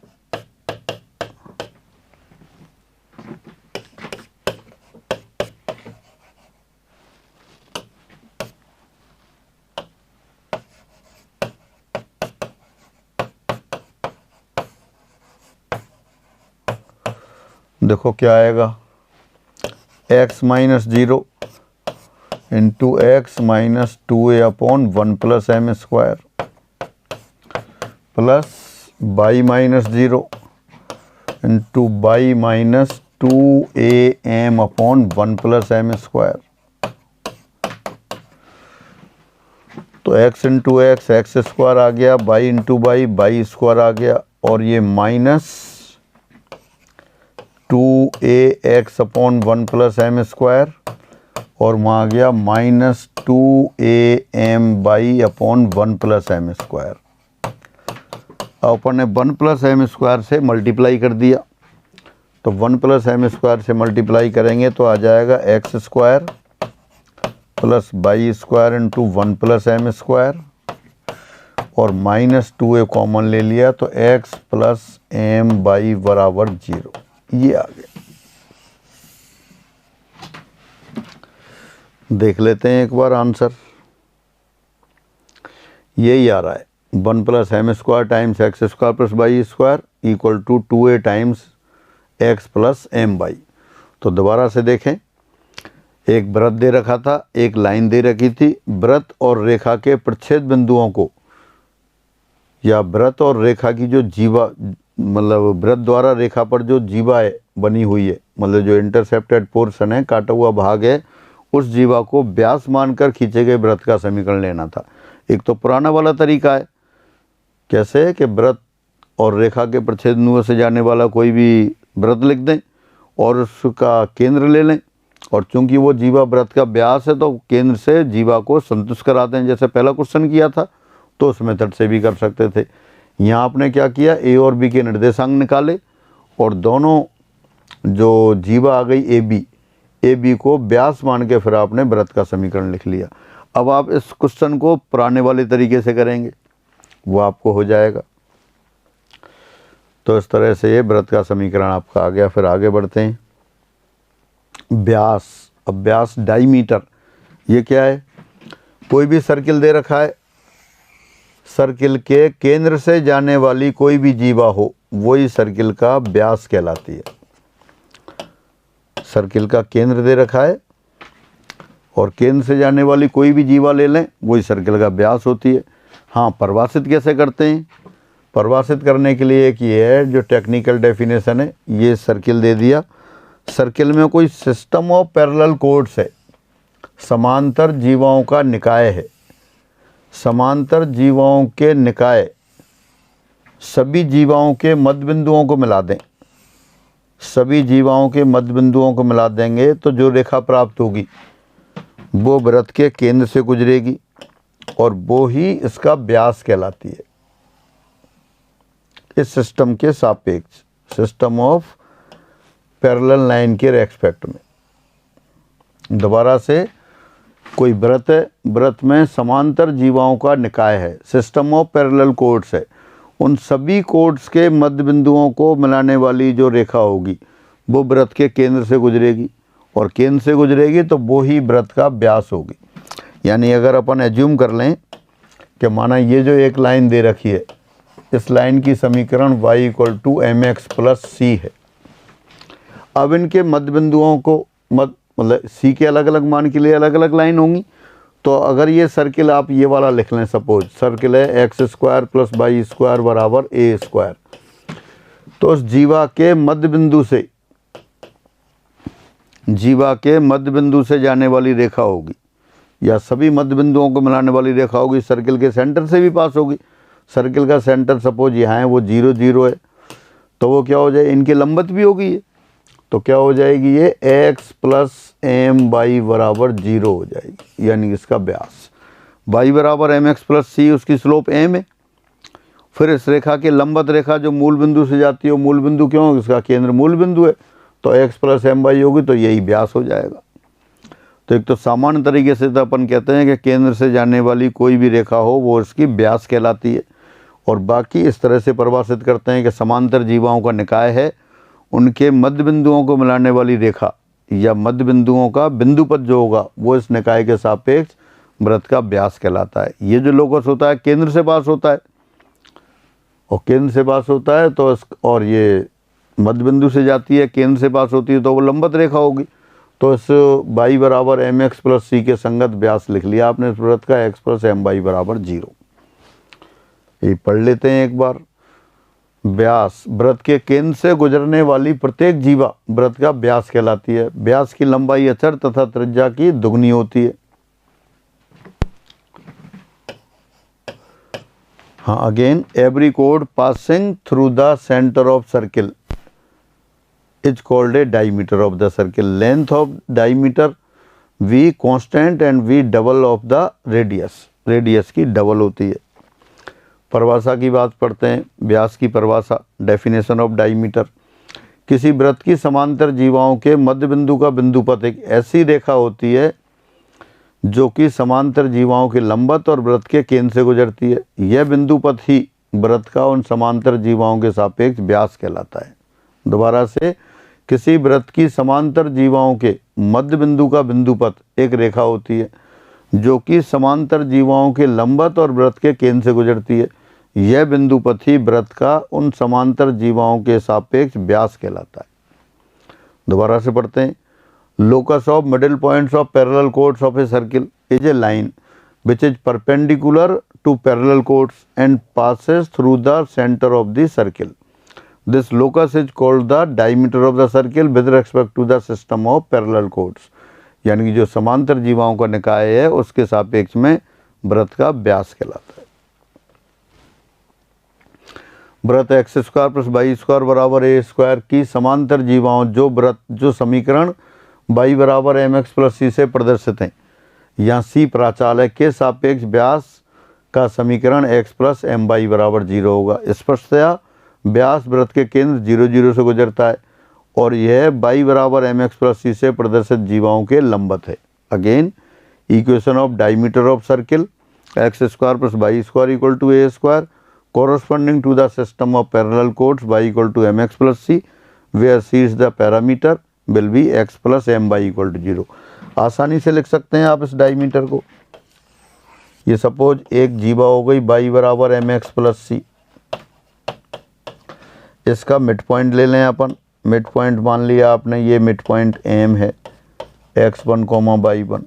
S1: देखो क्या आएगा, x - 0 × x - 2a/1 + m² plus y - 0 × y - 2am/1 + m²। तो x × x x² आ गया, y × y² आ गया, और ये -2ax/1 + m², और वहाँ आ गया -2am/1 + m²। अब अपन ने 1 + m² से मल्टीप्लाई कर दिया, तो 1 + m² से मल्टीप्लाई करेंगे तो आ जाएगा x² + y² × 1 + m², और -2a कॉमन ले लिया तो x + my = 0। ये आ गया। देख लेते हैं एक बार आंसर। यही आ रहा है, 1 + m² × x² + y² = 2a × x + my। तो दोबारा से देखें, एक वृत्त दे रखा था, एक लाइन दे रखी थी। वृत्त और रेखा के प्रच्छेद बिंदुओं को, या वृत्त और रेखा की जो जीवा, मतलब वृत्त द्वारा रेखा पर जो जीवा बनी हुई है, मतलब जो इंटरसेप्टेड पोर्शन है, काटा हुआ भाग है, उस जीवा को व्यास मानकर खींचे गए वृत्त का समीकरण लेना था। एक तो पुराना वाला तरीका है, कैसे कि वृत्त और रेखा के प्रच्छेद बिंदुओं से जाने वाला कोई भी वृत्त लिख दें और उसका केंद्र ले लें, और चूंकि वो जीवा वृत्त का व्यास है तो केंद्र से जीवा को संतुष्ट कराते हैं, जैसे पहला क्वेश्चन किया था। तो उस मेथड से भी कर सकते थे। यहाँ आपने क्या किया, ए और बी के निर्देशांक निकाले और दोनों जो जीवा आ गई ए बी को व्यास मान के फिर आपने वृत्त का समीकरण लिख लिया। अब आप इस क्वेश्चन को पुराने वाले तरीके से करेंगे, वो आपको हो जाएगा। तो इस तरह से ये वृत्त का समीकरण आपका आ गया। फिर आगे बढ़ते हैं। व्यास, अब व्यास डायमीटर, ये क्या है, कोई भी सर्किल दे रखा है, सर्किल के केंद्र से जाने वाली कोई भी जीवा हो, वही सर्किल का व्यास कहलाती है। सर्किल का केंद्र दे रखा है और केंद्र से जाने वाली कोई भी जीवा ले लें, वही सर्किल का व्यास होती है। हाँ, परिभाषित कैसे करते हैं, परिभाषित करने के लिए एक ये है जो टेक्निकल डेफिनेशन है, ये सर्किल दे दिया। सर्किल में कोई सिस्टम ऑफ पैरेलल कोड्स है, समांतर जीवाओं का निकाय है। समांतर जीवाओं के निकाय सभी जीवाओं के मध्य बिंदुओं को मिला दें, सभी जीवाओं के मध्य बिंदुओं को मिला देंगे तो जो रेखा प्राप्त होगी वो वृत्त के केंद्र से गुजरेगी और वो ही इसका व्यास कहलाती है। इस सिस्टम के सापेक्ष, सिस्टम ऑफ पैरेलल लाइन के रेस्पेक्ट में। दोबारा से, कोई वृत्त है, वृत्त में समांतर जीवाओं का निकाय है, सिस्टम ऑफ पैरेलल कोड्स है, उन सभी कोड्स के मध्य बिंदुओं को मिलाने वाली जो रेखा होगी वो वृत्त के केंद्र से गुजरेगी और केंद्र से गुजरेगी तो वो ही वृत्त का व्यास होगी। यानी अगर अपन एज्यूम कर लें कि माना ये जो एक लाइन दे रखी है, इस लाइन की समीकरण y = mx + c है। अब इनके मध्य बिंदुओं को मतलब c के अलग अलग मान के लिए अलग अलग लाइन होंगी। तो अगर ये सर्किल आप ये वाला लिख लें, सपोज सर्किल है x² + y² = a², तो उस जीवा के मध्य बिंदु से, जीवा के मध्य बिंदु से जाने वाली रेखा होगी या सभी मध्य बिंदुओं को मिलाने वाली रेखा होगी, सर्किल के सेंटर से भी पास होगी। सर्किल का सेंटर सपोज यहाँ है, वो 0 0 है, तो वो क्या हो जाए, इनके लंबवत भी होगी ये, तो क्या हो जाएगी, ये x + my = 0 हो जाएगी, यानी इसका व्यास। y = mx + c, उसकी स्लोप m है। फिर इस रेखा के लंबवत रेखा जो मूल बिंदु से जाती है, वो मूल बिंदु क्यों, इसका केंद्र मूल बिंदु है, तो x + my होगी, तो यही व्यास हो जाएगा। तो एक तो सामान्य तरीके से तो अपन कहते हैं कि केंद्र से जाने वाली कोई भी रेखा हो वो इसकी व्यास कहलाती है, और बाकी इस तरह से परिभाषित करते हैं कि समांतर जीवाओं का निकाय है, उनके मध्य बिंदुओं को मिलाने वाली रेखा या मध्य बिंदुओं का बिंदुपथ जो होगा वो इस निकाय के सापेक्ष वृत्त का व्यास कहलाता है। ये जो लोकस होता है केंद्र से पास होता है, और केंद्र से पास होता है तो और ये मध्य बिंदु से जाती है, केंद्र से पास होती है, तो वो लंबवत रेखा होगी। तो इस y = mx + c के संगत व्यास लिख लिया आपने इस वृत्त का, x + my = 0। ये पढ़ लेते हैं एक बार। व्यास, वृत्त के केंद्र से गुजरने वाली प्रत्येक जीवा वृत्त का व्यास कहलाती है। व्यास की लंबाई अचर तथा त्रिज्या की दुगनी होती है। हाँ, again every code passing through the centre of circle is called a diameter of the circle. Length of diameter v constant and v double of the radius. Radius की डबल होती है। परिभाषा की बात पढ़ते हैं। व्यास की परिभाषा, डेफिनेशन ऑफ डायमीटर, किसी वृत्त की समांतर जीवाओं के मध्य बिंदु का बिंदुपथ एक ऐसी रेखा होती है जो कि समांतर जीवाओं के लंबवत और वृत्त के केंद्र से गुजरती है। यह बिंदुपथ ही वृत्त का उन समांतर जीवाओं के सापेक्ष व्यास कहलाता है। दोबारा से, किसी वृत्त की समांतर जीवाओं के मध्य बिंदु का बिंदुपथ एक रेखा होती है जो कि समांतर जीवाओं के लंबवत और वृत्त के केंद्र से गुजरती है। यह बिंदुपथ ही वृत्त का उन समांतर जीवाओं के सापेक्ष व्यास कहलाता है। दोबारा से पढ़ते हैं। Locus of middle points of parallel chords of a circle is a line which is perpendicular to parallel chords and passes through the centre of the circle. This locus is called the diameter of the circle with respect to the system of parallel chords। यानी कि जो समांतर जीवाओं का निकाय है उसके सापेक्ष में वृत्त का व्यास कहलाता है। वृत्त x² + y² = a² की समांतर जीवाओं जो समीकरण y = mx + c से प्रदर्शित हैं, यहाँ c प्राचाल है, के सापेक्ष व्यास का समीकरण x + my = 0 होगा। स्पष्टतया व्यास वृत्त के केंद्र 0 0 से गुजरता है और यह y = mx + c से प्रदर्शित जीवाओं के लंबवत है। Again equation of diameter of circle, x² + y² = a² corresponding to the system of parallel chords y = mx + c where c is the parameter will be x + my = 0। आसानी से लिख सकते हैं आप इस डायमीटर को। ये सपोज एक जीवा हो गई y = mx + c, इसका मिड पॉइंट ले लें अपन। मिड पॉइंट मान लिया आपने, ये मिड पॉइंट m है, x1, y1।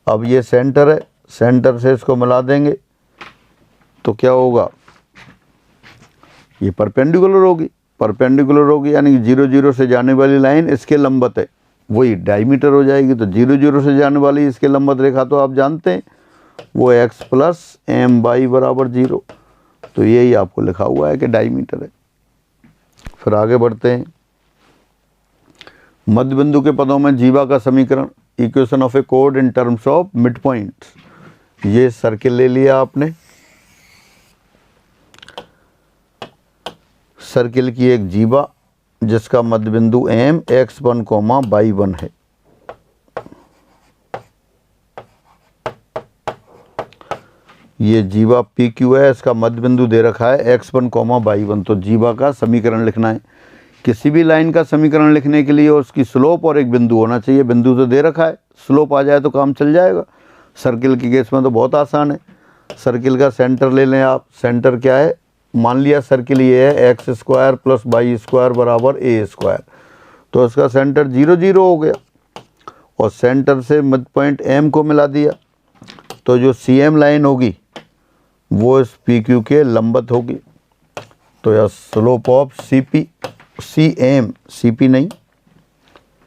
S1: अब ये सेंटर है, सेंटर से इसको मिला देंगे तो क्या होगा, ये परपेंडिकुलर होगी यानी कि 0 0 से जाने वाली लाइन इसके लंबवत है, वही डायमीटर हो जाएगी। तो 0 0 से जाने वाली इसके लंबवत रेखा तो आप जानते हैं वो x प्लस एम बाई बराबर 0, तो यही आपको लिखा हुआ है कि डायमीटर है। फिर आगे बढ़ते हैं। मध्य बिंदु के पदों में जीवा का समीकरण, equation of A code in terms of mid point. ये सर्किल ले लिया आपने, सर्किल की एक जीवा जिसका मध्य बिंदु m x1, y1 है। ये जीवा PQ है, इसका मध्य बिंदु दे रखा है x1, y1। तो जीवा का समीकरण लिखना है। किसी भी लाइन का समीकरण लिखने के लिए उसकी स्लोप और एक बिंदु होना चाहिए। बिंदु तो दे रखा है, स्लोप आ जाए तो काम चल जाएगा। सर्किल की केस में तो बहुत आसान है। सर्किल का सेंटर ले लें आप। सेंटर क्या है, मान लिया सर्किल ये है x² प्लस y² बराबर a², तो इसका सेंटर 0 0 हो गया और सेंटर से मिड पॉइंट M को मिला दिया। तो जो CM लाइन होगी वो इस PQ के लंबवत होगी। तो यह स्लोप ऑफ CM, CP नहीं,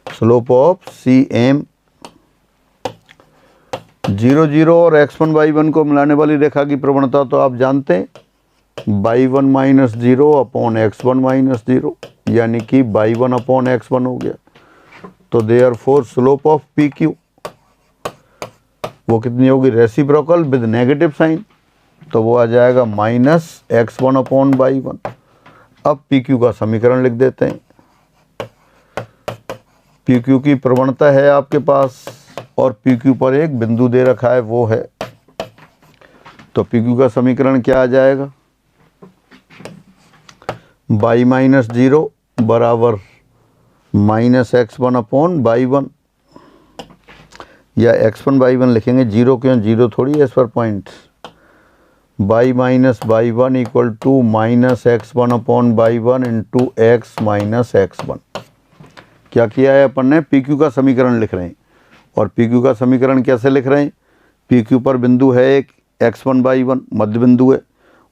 S1: स्लोप ऑफ CM 0 0 और x1 y1 को मिलाने वाली रेखा की प्रवणता तो आप जानते हैं, y1 minus 0 upon x1 minus 0, यानी कि y1 अपॉन x1 हो गया। तो देयरफॉर स्लोप ऑफ PQ वो कितनी होगी, रेसिप्रोकल विद नेगेटिव साइन, तो वो आ जाएगा माइनस x1 अपॉन y1। अब PQ का समीकरण लिख देते हैं। PQ की प्रवणता है आपके पास और PQ पर एक बिंदु दे रखा है वो है, तो PQ का समीकरण क्या आ जाएगा, y माइनस 0 बराबर माइनस x1 अपॉन y1, या x1 y1 लिखेंगे, 0 क्यों, 0 थोड़ी है इस पर point. y minus y1 equal to minus x1 upon y1 into x minus x1। क्या किया है अपन ने, PQ का समीकरण लिख रहे हैं। और PQ का समीकरण कैसे लिख रहे हैं, PQ पर बिंदु है एक x1 y1 मध्य बिंदु है,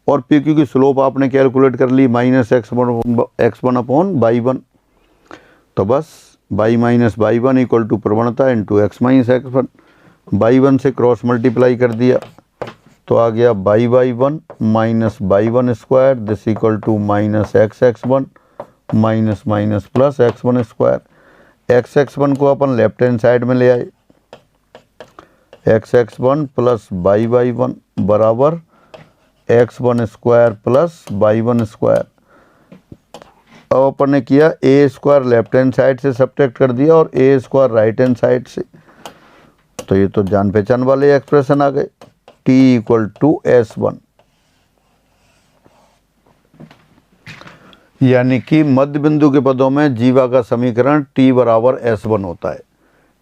S1: और PQ की स्लोप आपने कैलकुलेट कर ली माइनस x1 अपॉन y1। तो बस y minus y1 equal to प्रवणता into x minus x1, y1 से क्रॉस मल्टीप्लाई कर दिया तो आ गया y1 minus y1² this equal to minus x1 minus minus plus x1²। x1 को अपन लेफ्ट हैंड साइड में ले आए, x1 प्लस y1 बराबर x1² प्लस y1²। अब अपन ने किया a² लेफ्ट हैंड साइड से सब्ट्रैक्ट कर दिया और a² राइट हैंड साइड से, तो ये तो जान पहचान वाले एक्सप्रेशन आ गए, t इक्वल टू S1। यानी कि मध्य बिंदु के पदों में जीवा का समीकरण t बराबर S1 होता है।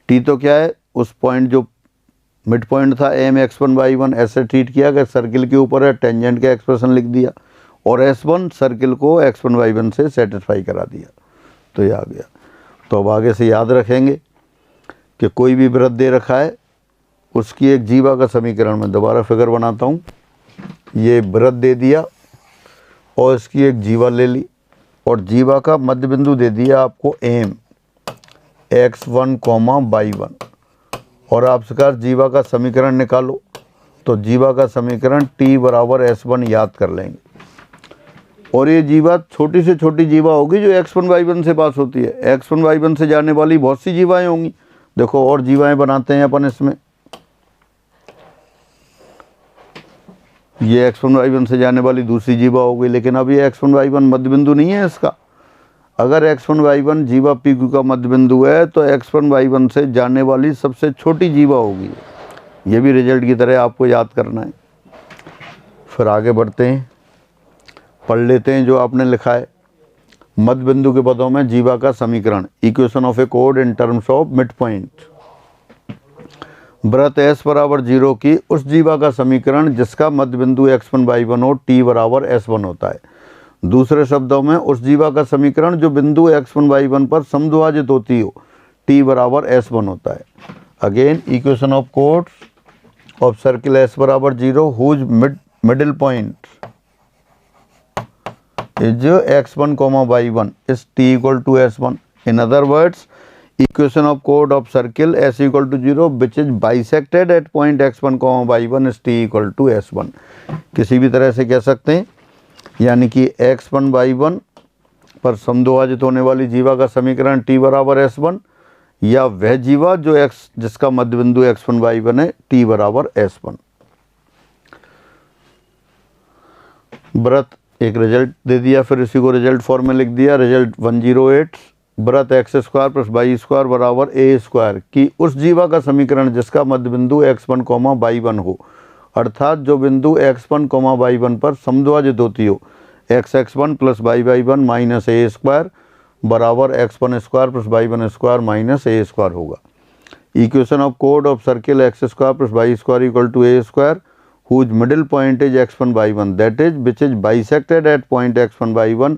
S1: t तो क्या है, उस पॉइंट जो मिड पॉइंट था m x1 y1 ऐसे ट्रीट किया कि सर्किल के ऊपर है, टेंजेंट का एक्सप्रेशन लिख दिया, और S1 सर्किल को x1 y1 से सेटिस्फाई करा दिया, तो ये आ गया। तो अब आगे से याद रखेंगे कि कोई भी वृत्त दे रखा है उसकी एक जीवा का समीकरण, में दोबारा फिगर बनाता हूँ। ये वृत्त दे दिया और इसकी एक जीवा ले ली, और जीवा का मध्य बिंदु दे दिया आपको m x1, y1, और आप सरकार जीवा का समीकरण निकालो। तो जीवा का समीकरण t बराबर S1 याद कर लेंगे, और ये जीवा छोटी से छोटी जीवा होगी जो x1 y1 से पास होती है। x1 y1 से जाने वाली बहुत सी जीवाएँ होंगी, देखो और जीवाएँ बनाते हैं अपन इसमें। ये x1 y1 से जाने वाली दूसरी जीवा हो गई, लेकिन अब ये x1 y1 मध्य बिंदु नहीं है इसका। अगर x1 y1 जीवा PQ का मध्य बिंदु है तो x1 y1 से जाने वाली सबसे छोटी जीवा होगी। ये भी रिजल्ट की तरह आपको याद करना है। फिर आगे बढ़ते हैं, पढ़ लेते हैं जो आपने लिखा है। मध्य बिंदु के पदों में जीवा का समीकरण, equation of A code in terms of mid point. वृत्त S बराबर 0 की उस जीवा का समीकरण जिसका मध्य बिंदु x1 y1 हो, t बराबर S1 होता है। दूसरे शब्दों में उस जीवा का समीकरण जो बिंदु x1 y1 पर समद्विभाजित होती हो, t बराबर S1 होता है। अगेन इक्वेशन ऑफ कोड ऑफ सर्किल S बराबर 0 whose middle point is x1 comma y1 is t equal to s1. In other words, equation of chord of circle s equal to 0 which is bisected at point x1 comma y1 is t equal to s1. किसी भी तरह से कह सकते हैं, यानी कि x1 y1 पर समद्विभाजित होने वाली जीवा का समीकरण t बराबर s1, या वह जीवा जो x जिसका मध्य बिंदु x1 y1 है t बराबर s1। व्रत एक रिजल्ट दे दिया, फिर इसी को रिजल्ट फॉर्म में लिख दिया। रिजल्ट 108 व्रत x square plus y square बराबर ए स्क्वायर की उस जीवा का समीकरण जिसका मध्य बिंदु x1 कॉमा y1 हो, अर्थात जो बिंदु x1 कॉमा y1 पर समद्विभाजित होती हो, x1 plus y1 minus a square बराबर x1 square plus y1 square minus a square होगा। इक्वेशन ऑफ कोड of circle x square plus y square equal to a square whose middle point is x1 y1 that is which is bisected at point x1 y1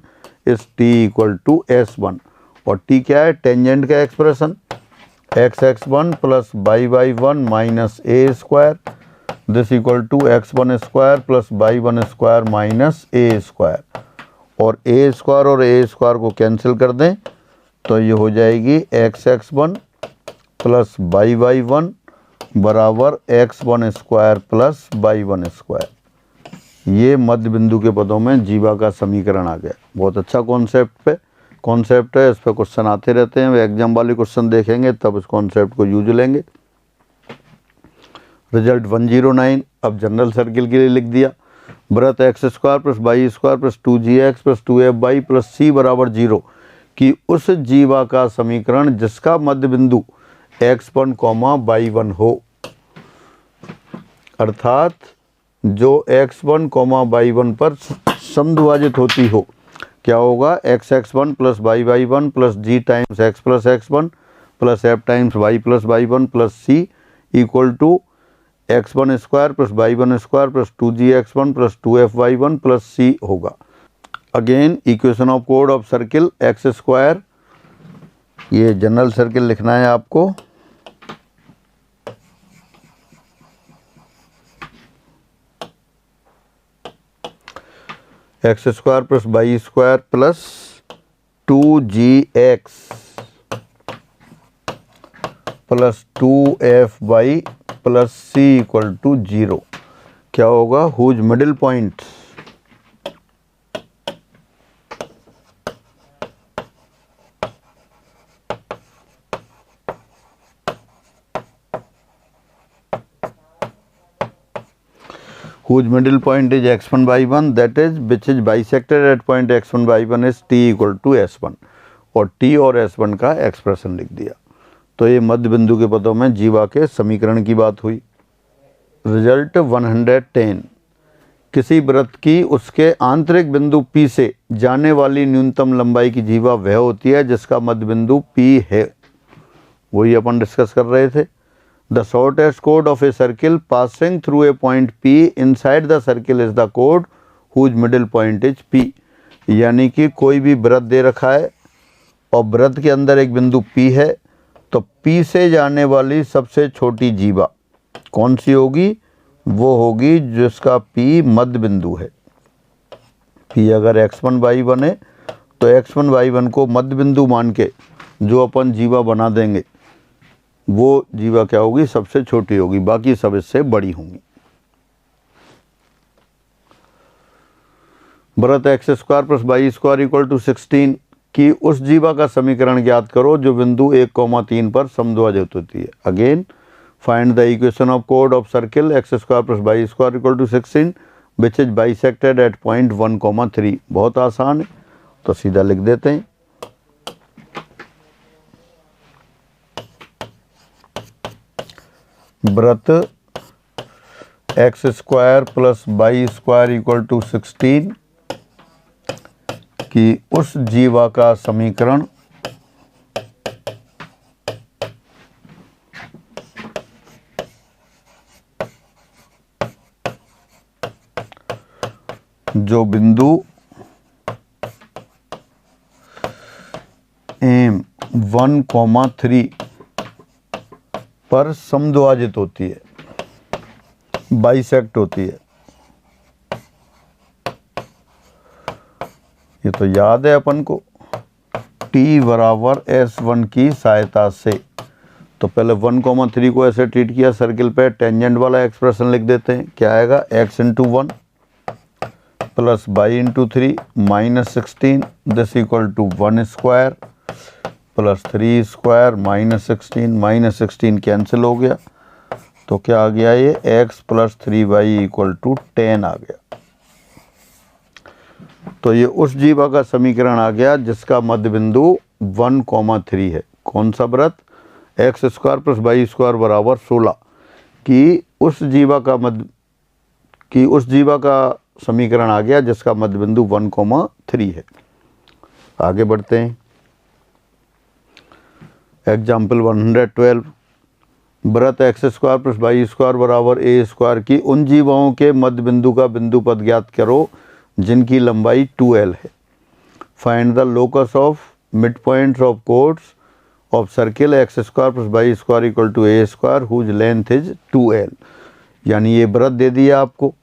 S1: is t equal to s1। और t क्या है? Tangent का expression x1 plus y1 minus a square this equal to x1 square plus y1 square minus a square, और a square और a square को cancel कर दें तो ये हो जाएगी x1 प्लस y1 बराबर x1 square plus y1 square. ये मध्य बिंदु के पदों में जीवा का समीकरण आ गया। बहुत अच्छा कॉन्सेप्ट है, इस पर क्वेश्चन आते रहते हैं। एग्जाम वाले क्वेश्चन देखेंगे तब इस कॉन्सेप्ट को यूज लेंगे। रिजल्ट 109 अब जनरल सर्किल के लिए लिख दिया। व्रत x square plus y square plus 2gx plus 2fy plus c बराबर 0 की उस जीवा का समीकरण जिसका मध्य बिंदु x1 कॉमा y1 हो, अर्थात जो x1 कॉमा y1 पर समद्विभाजित होती हो। क्या होगा? x1 plus y1 plus g times x plus x1 plus f times y plus y1 plus c equal to x1 square plus y1 square plus 2gx1 plus 2fy1 plus c होगा। Again equation of कोड of circle x square, ये general circle लिखना है आपको। X square plus y square plus 2gx plus 2fy plus c equal to 0। क्या होगा? Whose middle point whose middle point is x1 y1 that is which is bisected at point x1 y1 is t equal to s1, और t और s1 का expression लिख दिया। तो ये मध्य बिंदु के पदों में जीवा के समीकरण की बात हुई। रिजल्ट 110 किसी वृत्त की उसके आंतरिक बिंदु P से जाने वाली न्यूनतम लंबाई की जीवा वह होती है जिसका मध्य बिंदु P है। वही अपन डिस्कस कर रहे थे। The shortest chord of a circle passing through a point P inside the circle is the chord whose middle point is P। यानी कि कोई भी वृत्त दे रखा है और वृत्त के अंदर एक बिंदु P है, तो P से जाने वाली सबसे छोटी जीवा कौन सी होगी? वो होगी जिसका P मध्य बिंदु है। P अगर x1 y1 है तो x1 y1 को मध्य बिंदु मान के जो अपन जीवा बना देंगे वो जीवा क्या होगी? सबसे छोटी होगी, बाकी सब इससे बड़ी होंगी। व्रत x square plus y square equal to 16 की उस जीवा का समीकरण ज्ञात करो जो बिंदु 1,3 पर समद्विभाजित होती है। Again find the equation of कोड of circle x square plus y square equal to 16 which is bisected at point 1,3। बहुत आसान है, तो सीधा लिख देते हैं। व्रत x square plus y square equal to 16 की उस जीवा का समीकरण जो बिंदु M1,3 पर समद्विभाजित होती है, बाइसेक्ट होती है। ये तो याद है अपन को, t बराबर S1 की सहायता से। तो पहले 1,3 को ऐसे ट्रीट किया सर्किल पे, टेंजेंट वाला एक्सप्रेशन लिख देते हैं। क्या आएगा, x into 1 plus y into 3 minus 16 this equal to 1 square plus 3 square minus 16 cancel हो गया। तो क्या आ गया, ये x plus 3y equal to 10 आ गया। तो ये उस जीवा का समीकरण आ गया जिसका मध्य बिंदु 1,3 है। कौन सा व्रत, x square plus y square बराबर 16 की उस जीवा का समीकरण आ गया जिसका मध्य बिंदु 1,3 है। आगे बढ़ते हैं। एग्जाम्पल 112, व्रत x square plus y square बराबर ए स्क्वायर की उन जीवाओं के मध्य बिंदु का बिंदु पद ज्ञात करो जिनकी लंबाई 2l है। Find the locus of mid points of chords of circle x square plus y square equal to a square whose length is 2l। यानी ये व्रत दे दिया आपको।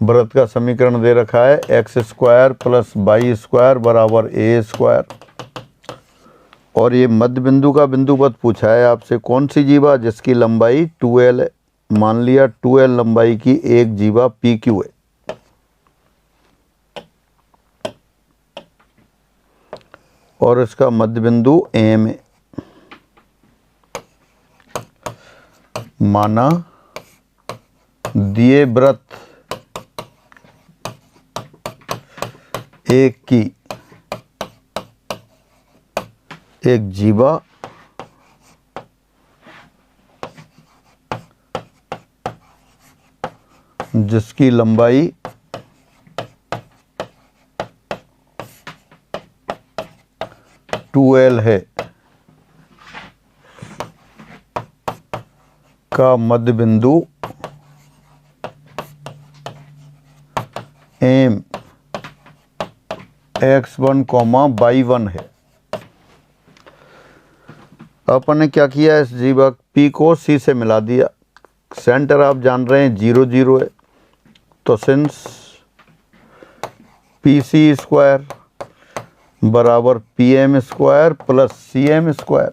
S1: व्रत का समीकरण दे रखा है x square plus y square बराबर ए स्क्वायर, और ये मध्य बिंदु का बिंदु पद पूछा है आपसे। कौन सी जीवा, जिसकी लंबाई 2l है। मान लिया 2l लंबाई की एक जीवा PQ है। और इसका मध्य बिंदु M है। माना दिए व्रत एक की एक जीवा जिसकी लंबाई 2l है का मध्य बिंदु M x1, y1 है। अपन ने क्या किया, इस जीवा P को C से मिला दिया। सेंटर आप जान रहे हैं 0, 0 है। तो सिंस PC स्क्वायर बराबर PM square plus CM square,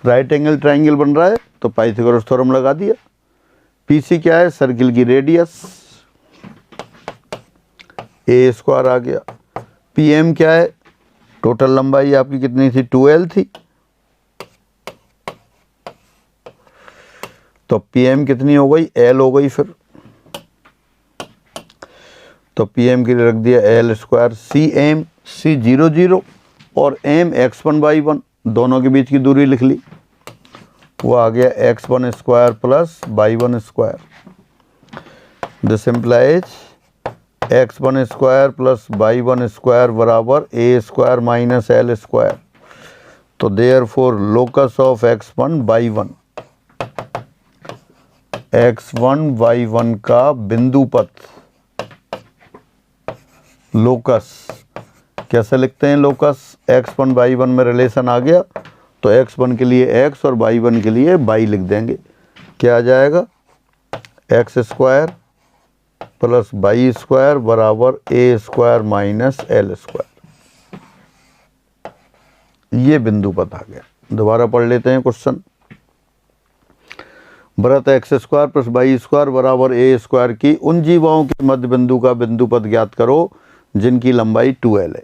S1: right angle triangle बन रहा है तो पाइथागोरस थ्योरम लगा दिया। PC क्या है, सर्किल की रेडियस, A स्क्वायर आ गया। PM क्या है, टोटल लंबाई आपकी कितनी थी, 2l थी। तो PM कितनी हो गई, L हो गई। फिर तो PM के लिए रख दिया L स्क्वायर। CM, C 0, 0 और M x1, y1 दोनों के बीच की दूरी लिख ली। वो आ गया x1 square plus y1 square. This implies x1 square plus y1 square बराबर a square minus l square. तो therefore locus of x1, y1 का बिंदु पथ, लोकस कैसे लिखते हैं, लोकस x1, y1 में रिलेशन आ गया तो x1 के लिए x और y1 के लिए y लिख देंगे। क्या आ जाएगा, x square plus y square बराबर a square minus l square. ये बिंदु पथ आ गया। दोबारा पढ़ लेते हैं क्वेश्चन। व्रत x square plus y square बराबर ए स्क्वायर की उन जीवाओं के मध्य बिंदु का बिंदु पथ ज्ञात करो जिनकी लंबाई 2l है।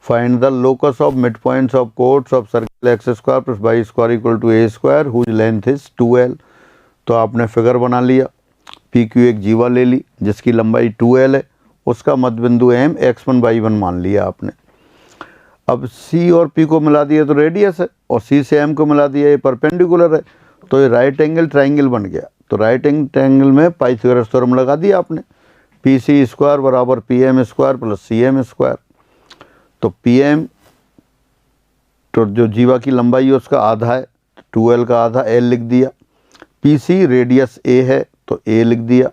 S1: Find the locus of mid points of chords of circle x square plus y square equal to a square whose length is 2l। तो आपने फिगर बना लिया, PQ एक जीवा ले ली जिसकी लंबाई 2l है, उसका मध्य बिंदु M x1, y1 मान लिया आपने। अब C और P को मिला दिया तो रेडियस है, और C से M को मिला दिया ये परपेंडिकुलर है, तो ये राइट एंगल ट्राइंगल बन गया। तो राइट एंगल ट्राइंगल में पाइथागोरस थ्योरम लगा दिया आपने। PC स्क्वायर बराबर PM square plus CM square. तो PM तो जो जीवा की लंबाई है उसका आधा है, 2l का आधा L लिख दिया। PC रेडियस A है तो A लिख दिया।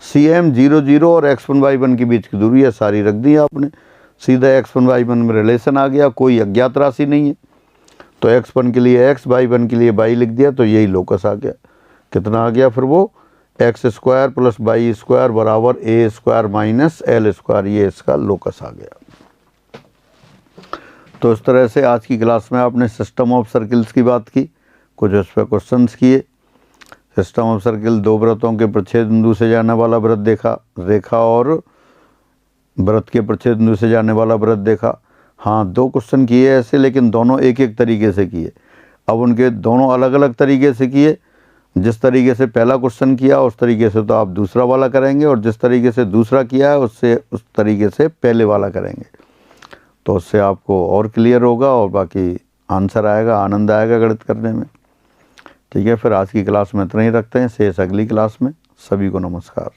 S1: CM 0, 0 और x1, y1 के बीच की दूरी है, सारी रख दी आपने। सीधा x1, y1 में रिलेशन आ गया, कोई अज्ञात राशि नहीं है। तो x1 के लिए x, y1 के लिए y लिख दिया, तो यही लोकस आ गया। कितना आ गया फिर वो, x square plus y square बराबर a square minus l square, ये इसका लोकस आ गया। तो इस तरह से आज की क्लास में आपने सिस्टम ऑफ सर्किल्स की बात की, कुछ उस पर क्वेश्चंस किए। सिस्टम ऑफ सर्किल, दो वृत्तों के प्रच्छेद बिंदु से जाने वाला वृत्त देखा, रेखा और वृत्त के प्रच्छेद बिंदु से जाने वाला वृत्त देखा। हाँ, दो क्वेश्चन किए ऐसे, लेकिन दोनों एक एक तरीके से किए। अब उनके दोनों अलग अलग तरीके से किए। जिस तरीके से पहला क्वेश्चन किया उस तरीके से तो आप दूसरा वाला करेंगे, और जिस तरीके से दूसरा किया है उससे उस तरीके से पहले वाला करेंगे, तो उससे आपको और क्लियर होगा और बाकी आंसर आएगा, आनंद आएगा गणित करने में। ठीक है, फिर आज की क्लास में इतना ही रखते हैं, शेष अगली क्लास में। सभी को नमस्कार।